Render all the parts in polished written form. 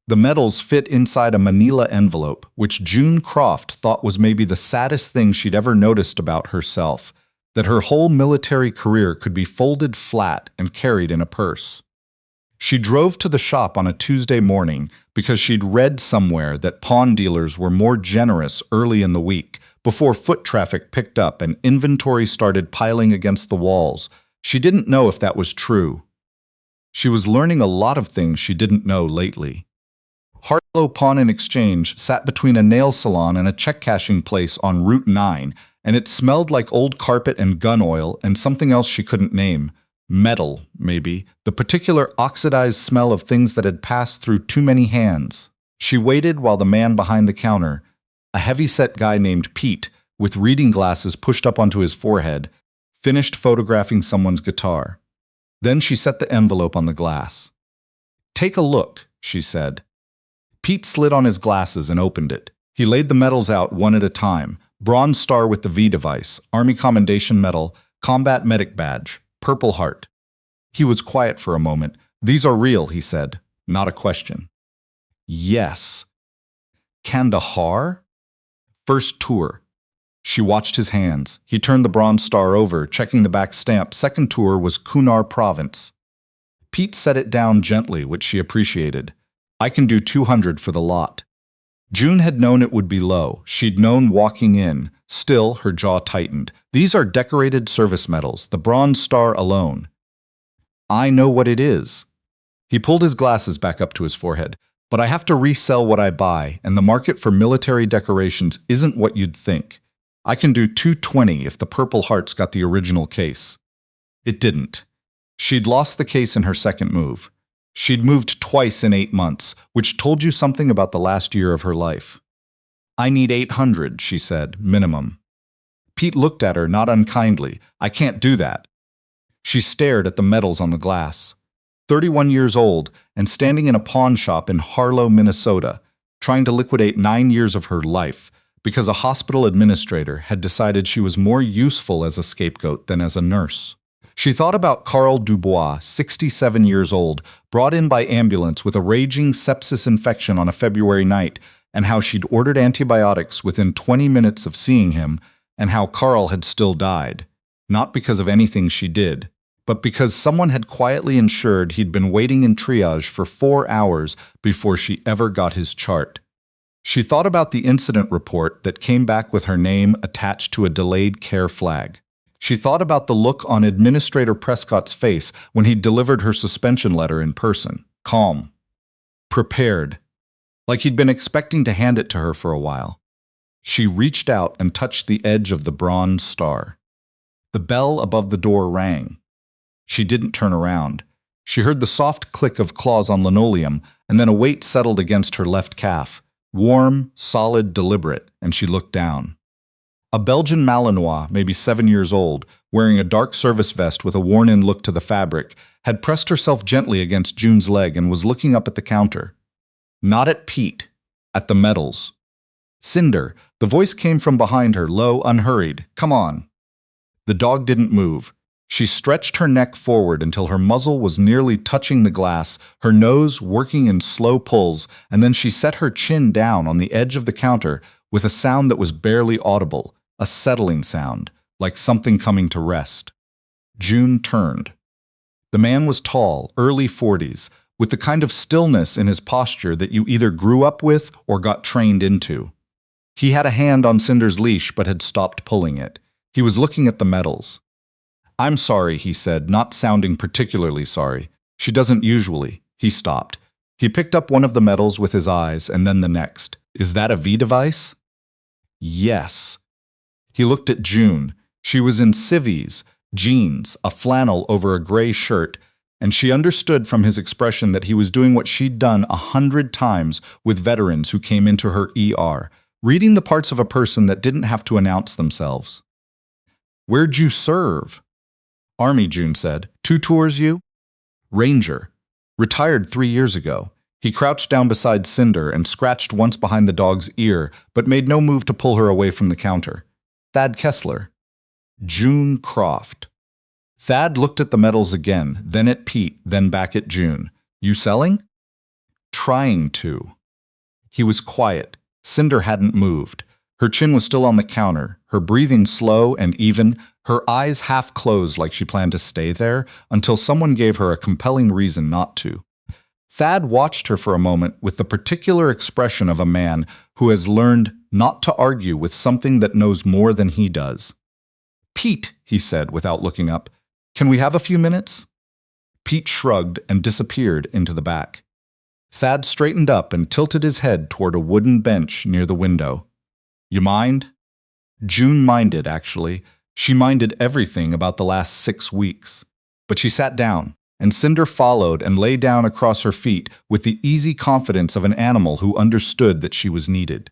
The medals fit inside a manila envelope, which June Croft thought was maybe the saddest thing she'd ever noticed about herself, that her whole military career could be folded flat and carried in a purse. She drove to the shop on a Tuesday morning because she'd read somewhere that pawn dealers were more generous early in the week, before foot traffic picked up and inventory started piling against the walls. She didn't know if that was true. She was learning a lot of things she didn't know lately. Harlow Pawn and Exchange sat between a nail salon and a check-cashing place on Route 9, and it smelled like old carpet and gun oil and something else she couldn't name. Metal, maybe, the particular oxidized smell of things that had passed through too many hands. She waited while the man behind the counter, a heavy-set guy named Pete, with reading glasses pushed up onto his forehead, finished photographing someone's guitar. Then she set the envelope on the glass. "Take a look," she said. Pete slid on his glasses and opened it. He laid the medals out one at a time: Bronze Star with the V device, Army Commendation Medal, Combat Medic Badge, Purple Heart. He was quiet for a moment. "These are real," he said, not a question. "Yes." "Kandahar?" "First tour." She watched his hands. He turned the Bronze Star over, checking the back stamp. Second tour was Kunar Province. Pete set it down gently, which she appreciated. "I can do 200 for the lot." June had known it would be low. She'd known walking in. Still, her jaw tightened. "These are decorated service medals, the Bronze Star alone." "I know what it is." He pulled his glasses back up to his forehead. "But I have to resell what I buy, and the market for military decorations isn't what you'd think. I can do 220 if the Purple Heart's got the original case." It didn't. She'd lost the case in her second move. She'd moved twice in 8 months, which told you something about the last year of her life. "I need 800, she said, minimum. Pete looked at her, not unkindly. "I can't do that." She stared at the medals on the glass. 31 years old and standing in a pawn shop in Harlow, Minnesota, trying to liquidate 9 years of her life because a hospital administrator had decided she was more useful as a scapegoat than as a nurse. She thought about Carl Dubois, 67 years old, brought in by ambulance with a raging sepsis infection on a February night, and how she'd ordered antibiotics within 20 minutes of seeing him, and how Carl had still died, not because of anything she did, but because someone had quietly ensured he'd been waiting in triage for 4 hours before she ever got his chart. She thought about the incident report that came back with her name attached to a delayed care flag. She thought about the look on Administrator Prescott's face when he delivered her suspension letter in person. Calm. Prepared. Like he'd been expecting to hand it to her for a while. She reached out and touched the edge of the Bronze Star. The bell above the door rang. She didn't turn around. She heard the soft click of claws on linoleum, and then a weight settled against her left calf. Warm, solid, deliberate, and she looked down. A Belgian Malinois, maybe 7 years old, wearing a dark service vest with a worn-in look to the fabric, had pressed herself gently against June's leg and was looking up at the counter. Not at Pete, at the medals. "Cinder," the voice came from behind her, low, unhurried. "Come on." The dog didn't move. She stretched her neck forward until her muzzle was nearly touching the glass, her nose working in slow pulls, and then she set her chin down on the edge of the counter with a sound that was barely audible, a settling sound, like something coming to rest. June turned. The man was tall, early 40s, with the kind of stillness in his posture that you either grew up with or got trained into. He had a hand on Cinder's leash but had stopped pulling it. He was looking at the medals. "I'm sorry," he said, not sounding particularly sorry. "She doesn't usually." He stopped. He picked up one of the medals with his eyes and then the next. "Is that a V device?" "Yes." He looked at June. She was in civvies, jeans, a flannel over a gray shirt, and she understood from his expression that he was doing what she'd done 100 times with veterans who came into her ER, reading the parts of a person that didn't have to announce themselves. "Where'd you serve?" "Army," June said. "2 tours, you?" "Ranger. Retired 3 years ago." He crouched down beside Cinder and scratched once behind the dog's ear, but made no move to pull her away from the counter. "Thad Kessler." "June Croft." Thad looked at the medals again, then at Pete, then back at June. "You selling?" trying to. He was quiet. Cinder hadn't moved. Her chin was still on the counter, her breathing slow and even, her eyes half closed like she planned to stay there until someone gave her a compelling reason not to. Thad watched her for a moment with the particular expression of a man who has learned not to argue with something that knows more than he does. "Pete," he said without looking up, "can we have a few minutes?" Pete shrugged and disappeared into the back. Thad straightened up and tilted his head toward a wooden bench near the window. "You mind?" June minded, actually. She minded everything about the last 6 weeks. But she sat down, and Cinder followed and lay down across her feet with the easy confidence of an animal who understood that she was needed.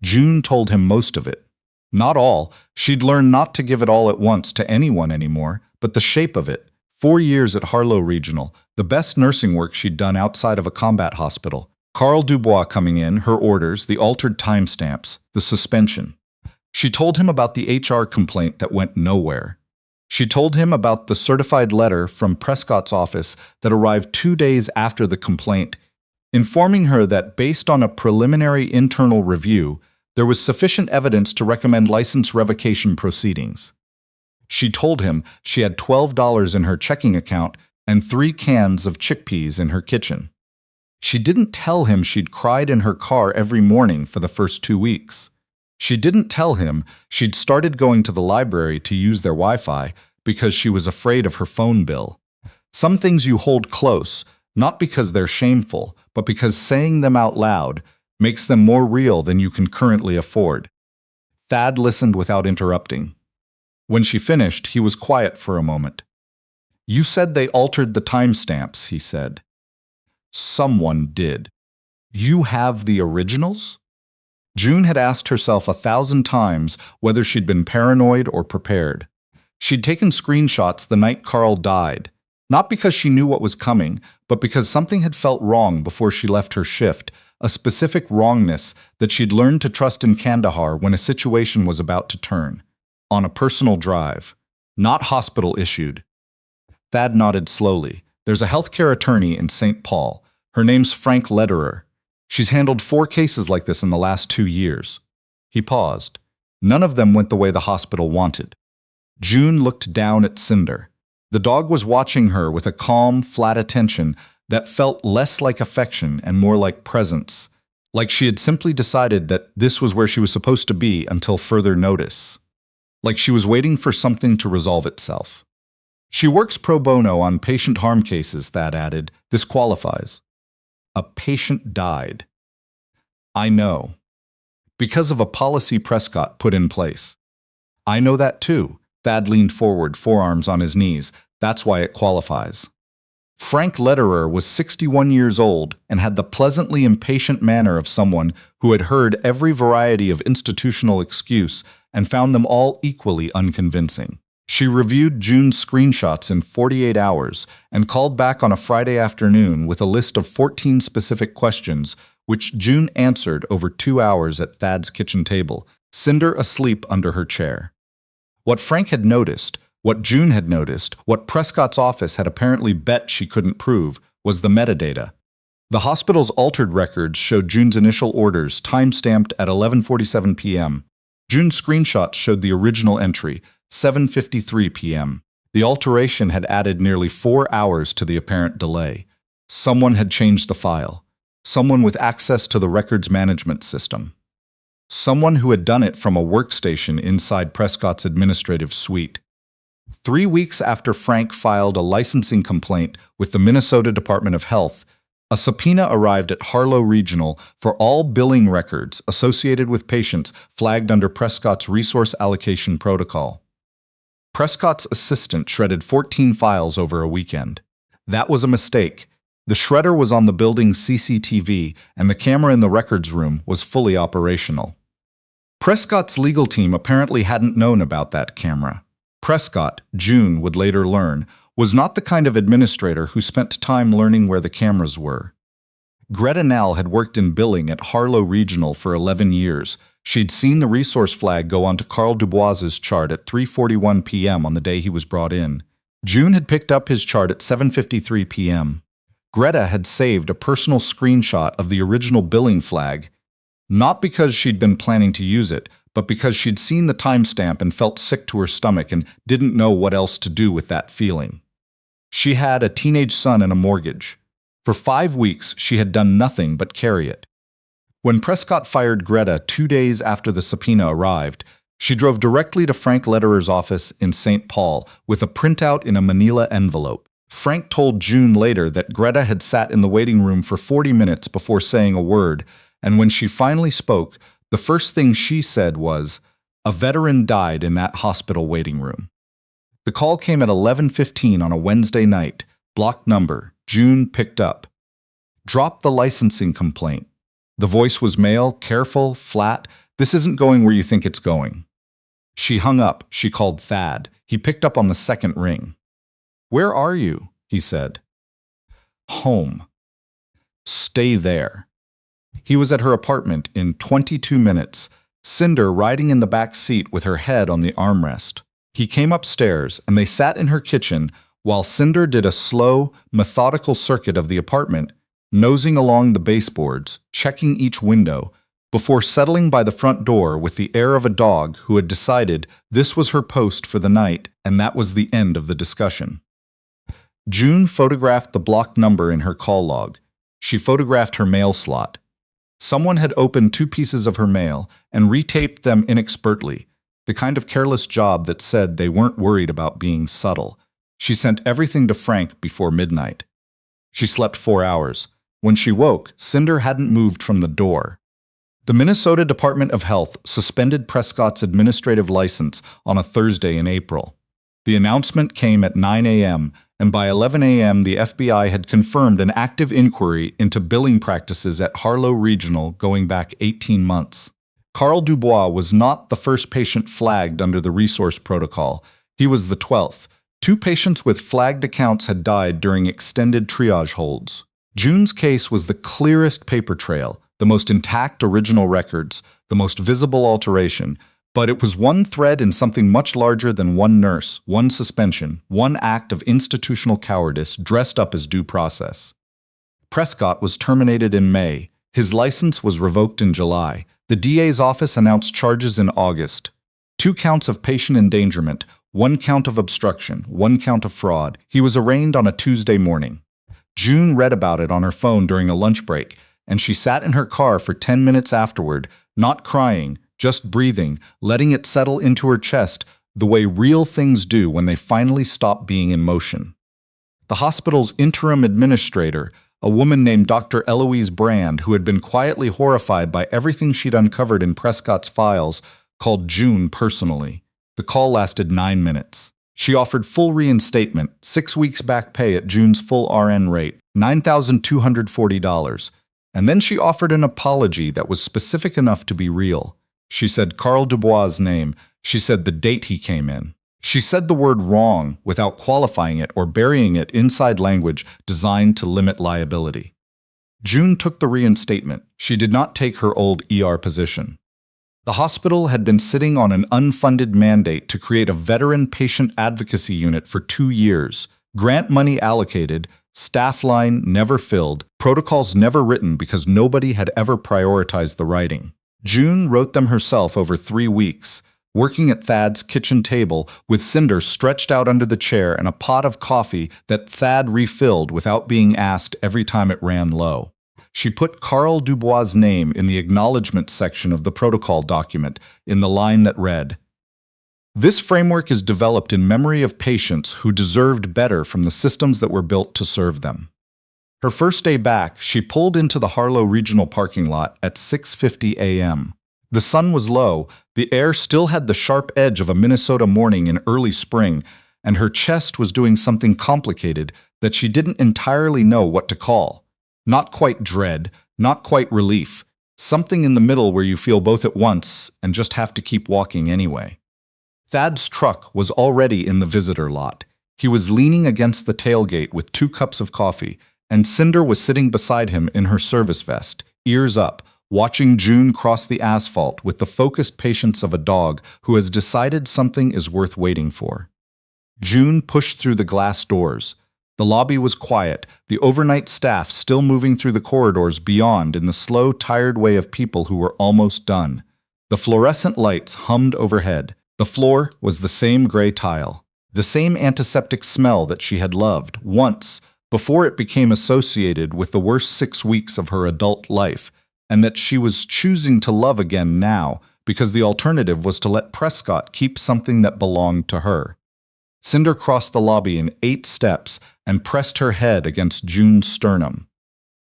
June told him most of it. Not all. She'd learned not to give it all at once to anyone anymore, but the shape of it. 4 years at Harlow Regional, the best nursing work she'd done outside of a combat hospital. Carl Dubois coming in, her orders, the altered timestamps, the suspension. She told him about the HR complaint that went nowhere. She told him about the certified letter from Prescott's office that arrived 2 days after the complaint, informing her that based on a preliminary internal review, there was sufficient evidence to recommend license revocation proceedings. She told him she had $12 in her checking account and 3 cans of chickpeas in her kitchen. She didn't tell him she'd cried in her car every morning for the first 2 weeks. She didn't tell him she'd started going to the library to use their Wi-Fi because she was afraid of her phone bill. Some things you hold close, not because they're shameful, but because saying them out loud makes them more real than you can currently afford. Thad listened without interrupting. When she finished, he was quiet for a moment. "You said they altered the timestamps," he said. "Someone did. You have the originals?" June had asked herself 1,000 times whether she'd been paranoid or prepared. She'd taken screenshots the night Carl died, not because she knew what was coming, but because something had felt wrong before she left her shift, a specific wrongness that she'd learned to trust in Kandahar when a situation was about to turn. On a personal drive. Not hospital-issued. Thad nodded slowly. "There's a healthcare attorney in St. Paul. Her name's Frank Lederer. She's handled 4 cases like this in the last 2 years. He paused. None of them went the way the hospital wanted. June looked down at Cinder. The dog was watching her with a calm, flat attention that felt less like affection and more like presence, like she had simply decided that this was where she was supposed to be until further notice. Like she was waiting for something to resolve itself. "She works pro bono on patient harm cases," Thad added. "This qualifies." A patient died. "I know. Because of a policy Prescott put in place." "I know that too." Thad leaned forward, forearms on his knees. "That's why it qualifies." Frank Lederer was 61 years old and had the pleasantly impatient manner of someone who had heard every variety of institutional excuse and found them all equally unconvincing. She reviewed June's screenshots in 48 hours and called back on a Friday afternoon with a list of 14 specific questions, which June answered over 2 hours at Thad's kitchen table, Cinder asleep under her chair. What Frank had noticed, what June had noticed, what Prescott's office had apparently bet she couldn't prove, was the metadata. The hospital's altered records showed June's initial orders time-stamped at 11:47 p.m. June's screenshots showed the original entry, 7:53 p.m. The alteration had added nearly 4 hours to the apparent delay. Someone had changed the file. Someone with access to the records management system. Someone who had done it from a workstation inside Prescott's administrative suite. 3 weeks after Frank filed a licensing complaint with the Minnesota Department of Health, a subpoena arrived at Harlow Regional for all billing records associated with patients flagged under Prescott's resource allocation protocol. Prescott's assistant shredded 14 files over a weekend. That was a mistake. The shredder was on the building's CCTV, and the camera in the records room was fully operational. Prescott's legal team apparently hadn't known about that camera. Prescott, June would later learn, was not the kind of administrator who spent time learning where the cameras were. Greta Nell had worked in billing at Harlow Regional for 11 years. She'd seen the resource flag go onto Carl Dubois's chart at 3:41 p.m. on the day he was brought in. June had picked up his chart at 7:53 p.m. Greta had saved a personal screenshot of the original billing flag, not because she'd been planning to use it, but because she'd seen the timestamp and felt sick to her stomach and didn't know what else to do with that feeling. She had a teenage son and a mortgage. For 5 weeks, she had done nothing but carry it. When Prescott fired Greta 2 days after the subpoena arrived, she drove directly to Frank Lederer's office in St. Paul with a printout in a manila envelope. Frank told June later that Greta had sat in the waiting room for 40 minutes before saying a word, and when she finally spoke, the first thing she said was, "A veteran died in that hospital waiting room." The call came at 11:15 on a Wednesday night. Block number. June picked up. "Drop the licensing complaint." The voice was male, careful, flat. "This isn't going where you think it's going." She hung up. She called Thad. He picked up on the second ring. "Where are you?" he said. "Home." "Stay there." He was at her apartment in 22 minutes, Cinder riding in the back seat with her head on the armrest. He came upstairs, and they sat in her kitchen while Cinder did a slow, methodical circuit of the apartment, nosing along the baseboards, checking each window, before settling by the front door with the air of a dog who had decided this was her post for the night, and that was the end of the discussion. June photographed the block number in her call log. She photographed her mail slot. Someone had opened 2 pieces of her mail and retaped them inexpertly, the kind of careless job that said they weren't worried about being subtle. She sent everything to Frank before midnight. She slept 4 hours. When she woke, Cinder hadn't moved from the door. The Minnesota Department of Health suspended Prescott's administrative license on a Thursday in April. The announcement came at 9 a.m., and by 11 a.m. the FBI had confirmed an active inquiry into billing practices at Harlow Regional going back 18 months. Carl Dubois was not the first patient flagged under the resource protocol. He was the 12th. 2 patients with flagged accounts had died during extended triage holds. June's case was the clearest paper trail, the most intact original records, the most visible alteration, but it was one thread in something much larger than one nurse, one suspension, one act of institutional cowardice dressed up as due process. Prescott was terminated in May. His license was revoked in July. The DA's office announced charges in August. 2 counts of patient endangerment, 1 count of obstruction, 1 count of fraud. He was arraigned on a Tuesday morning. June read about it on her phone during a lunch break, and she sat in her car for 10 minutes afterward, not crying, just breathing, letting it settle into her chest the way real things do when they finally stop being in motion. The hospital's interim administrator, a woman named Dr. Eloise Brand, who had been quietly horrified by everything she'd uncovered in Prescott's files, called June personally. The call lasted 9 minutes. She offered full reinstatement, 6 weeks back pay at June's full RN rate, $9,240. And then she offered an apology that was specific enough to be real. She said Carl Dubois' name. She said the date he came in. She said the word wrong without qualifying it or burying it inside language designed to limit liability. June took the reinstatement. She did not take her old ER position. The hospital had been sitting on an unfunded mandate to create a veteran patient advocacy unit for 2 years. Grant money allocated, staff line never filled, protocols never written because nobody had ever prioritized the writing. June wrote them herself over 3 weeks, working at Thad's kitchen table with Cinder stretched out under the chair and a pot of coffee that Thad refilled without being asked every time it ran low. She put Carl Dubois' name in the acknowledgement section of the protocol document in the line that read, "This framework is developed in memory of patients who deserved better from the systems that were built to serve them." Her first day back, she pulled into the Harlow Regional parking lot at 6:50 a.m. The sun was low, the air still had the sharp edge of a Minnesota morning in early spring, and her chest was doing something complicated that she didn't entirely know what to call. Not quite dread, not quite relief, something in the middle where you feel both at once and just have to keep walking anyway. Thad's truck was already in the visitor lot. He was leaning against the tailgate with 2 cups of coffee, and Cinder was sitting beside him in her service vest, ears up, watching June cross the asphalt with the focused patience of a dog who has decided something is worth waiting for. June pushed through the glass doors. The lobby was quiet, the overnight staff still moving through the corridors beyond in the slow, tired way of people who were almost done. The fluorescent lights hummed overhead. The floor was the same gray tile, the same antiseptic smell that she had loved once, before it became associated with the worst 6 weeks of her adult life, and that she was choosing to love again now because the alternative was to let Prescott keep something that belonged to her. Cinder crossed the lobby in 8 steps and pressed her head against June's sternum.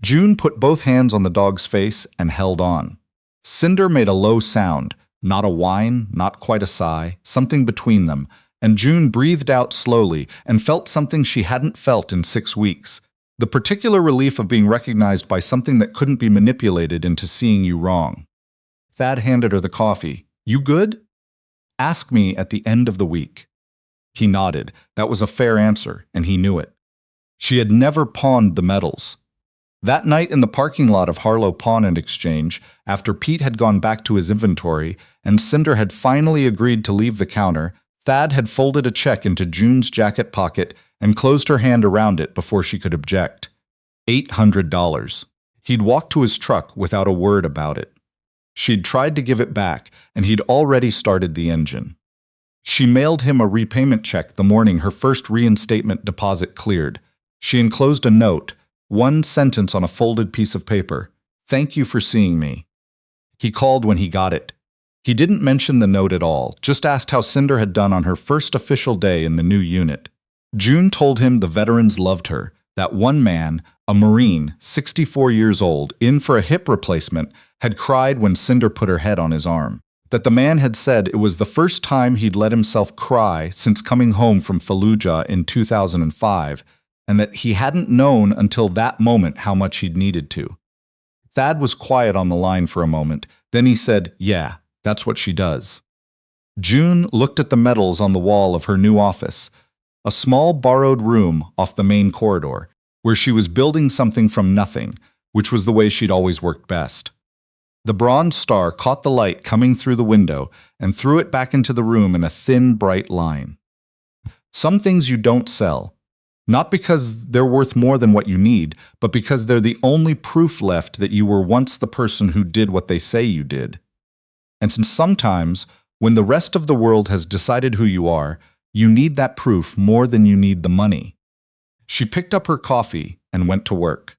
June put both hands on the dog's face and held on. Cinder made a low sound, not a whine, not quite a sigh, something between them, and June breathed out slowly and felt something she hadn't felt in 6 weeks. The particular relief of being recognized by something that couldn't be manipulated into seeing you wrong. Thad handed her the coffee. "You good?" "Ask me at the end of the week." He nodded. That was a fair answer, and he knew it. She had never pawned the medals. That night in the parking lot of Harlow Pawn and Exchange, after Pete had gone back to his inventory and Cinder had finally agreed to leave the counter, Thad had folded a check into June's jacket pocket and closed her hand around it before she could object. $800. He'd walked to his truck without a word about it. She'd tried to give it back, and he'd already started the engine. She mailed him a repayment check the morning her first reinstatement deposit cleared. She enclosed a note, 1 sentence on a folded piece of paper. "Thank you for seeing me." He called when he got it. He didn't mention the note at all, just asked how Cinder had done on her first official day in the new unit. June told him the veterans loved her, that one man, a Marine, 64 years old, in for a hip replacement, had cried when Cinder put her head on his arm. That the man had said it was the first time he'd let himself cry since coming home from Fallujah in 2005, and that he hadn't known until that moment how much he'd needed to. Thad was quiet on the line for a moment, then he said, "Yeah, that's what she does." June looked at the medals on the wall of her new office, a small borrowed room off the main corridor, where she was building something from nothing, which was the way she'd always worked best. The bronze star caught the light coming through the window and threw it back into the room in a thin, bright line. Some things you don't sell, not because they're worth more than what you need, but because they're the only proof left that you were once the person who did what they say you did. And since sometimes, when the rest of the world has decided who you are, you need that proof more than you need the money. She picked up her coffee and went to work.